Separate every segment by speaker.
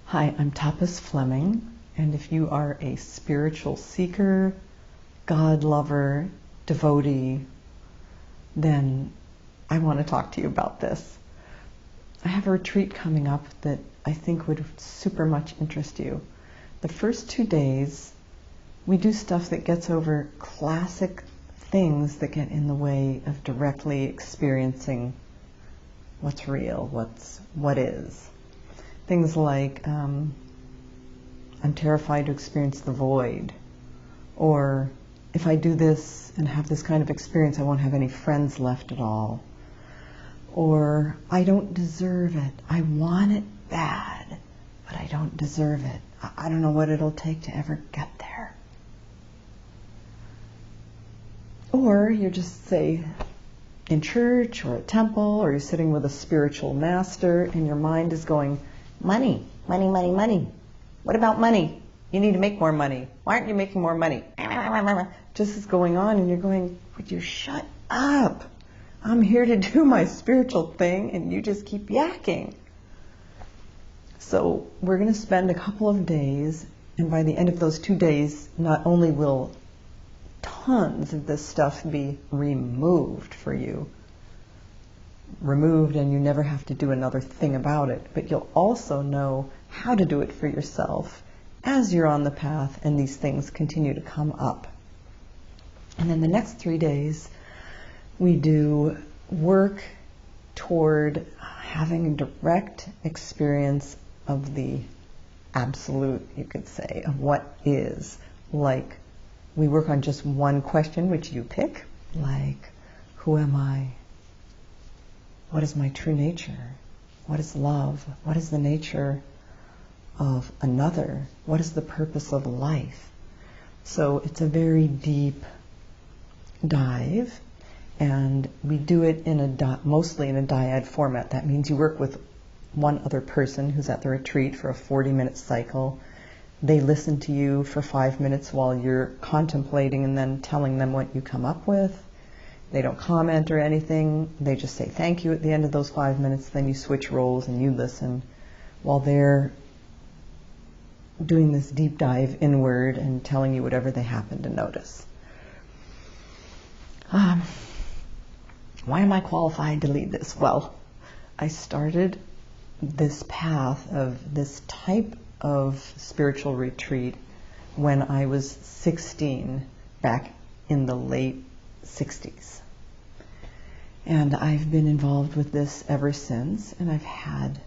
Speaker 1: Hi, I'm Tapas Fleming, and if you are a spiritual seeker, God lover, devotee, then I want to talk to you about this. I have a retreat coming up that I think would super much interest you. The first 2 days, we do stuff that gets over classic things that get in the way of directly experiencing what's real, what is. Things like, I'm terrified to experience the void, or if I do this and have this kind of experience, I won't have any friends left at all, or I don't deserve it. I want it bad, but I don't deserve it. I don't know what it'll take to ever get there. Or you're just, say, in church or a temple, or you're sitting with a spiritual master and your mind is going, money, money, money, money. What about money? You need to make more money. Why aren't you making more money? Just is going on, and you're going, would you shut up? I'm here to do my spiritual thing, and you just keep yakking. So we're going to spend a couple of days, and by the end of those 2 days, not only will tons of this stuff be removed for you, removed and you never have to do another thing about it, but you'll also know how to do it for yourself as you're on the path and these things continue to come up. And then the next 3 days, we do work toward having a direct experience of the absolute, you could say, of what is. Like, we work on just one question, which you pick, like, who am I? What is my true nature? What is love? What is the nature of another? What is the purpose of life? So it's a very deep dive, and we do it in mostly in a dyad format. That means you work with one other person who's at the retreat for a 40-minute cycle. They listen to you for 5 minutes while you're contemplating and then telling them what you come up with. They don't comment or anything. They just say thank you at the end of those 5 minutes. Then you switch roles and you listen while they're doing this deep dive inward and telling you whatever they happen to notice. Why am I qualified to lead this? Well, I started this path of this type of spiritual retreat when I was 16, back in the late 60s. And I've been involved with this ever since, and I've had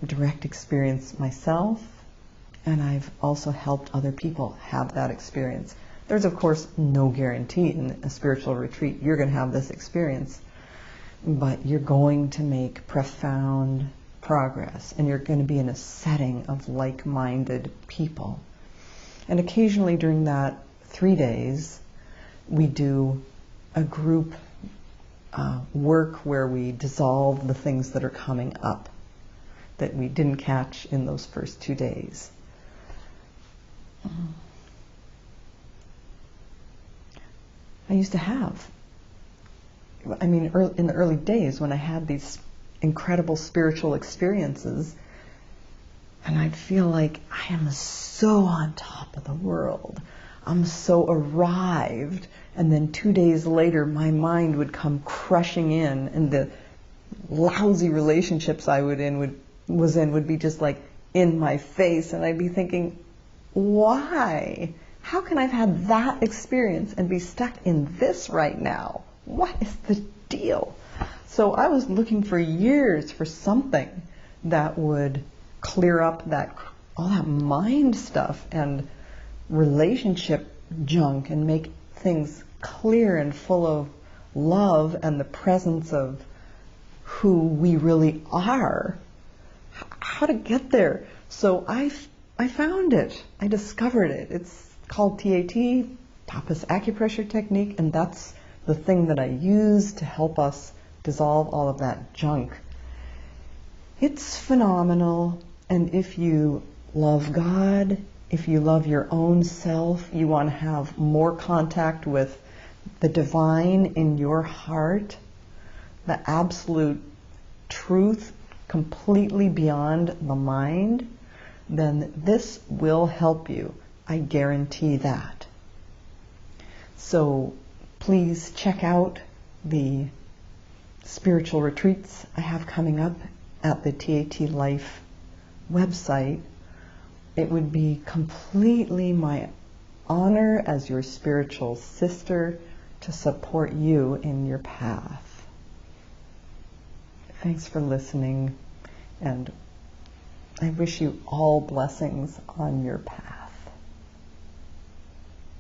Speaker 1: direct experience myself, and I've also helped other people have that experience. There's, of course, no guarantee in a spiritual retreat you're going to have this experience, but you're going to make profound progress, and you're going to be in a setting of like-minded people. And occasionally during that 3 days, we do a group work where we dissolve the things that are coming up that we didn't catch in those first 2 days. I used to have, in the early days when I had these incredible spiritual experiences, and I'd feel like I am so on top of the world. I'm so arrived. And then 2 days later, my mind would come crushing in, and the lousy relationships I was in would be just like in my face, and I'd be thinking, why? How can I have had that experience and be stuck in this right now? What is the deal? So I was looking for years for something that would clear up all that mind stuff and relationship junk and make things clear and full of love and the presence of who we really are. How to get there? So I found it. I discovered it. It's called TAT, Tapas Acupressure Technique, and that's the thing that I use to help us dissolve all of that junk. It's phenomenal, and if you love God, if you love your own self, you want to have more contact with the divine in your heart, the absolute truth completely beyond the mind, then this will help you. I guarantee that. So please check out the spiritual retreats I have coming up at the TAT Life website. It would be completely my honor as your spiritual sister to support you in your path. Thanks for listening, and I wish you all blessings on your path.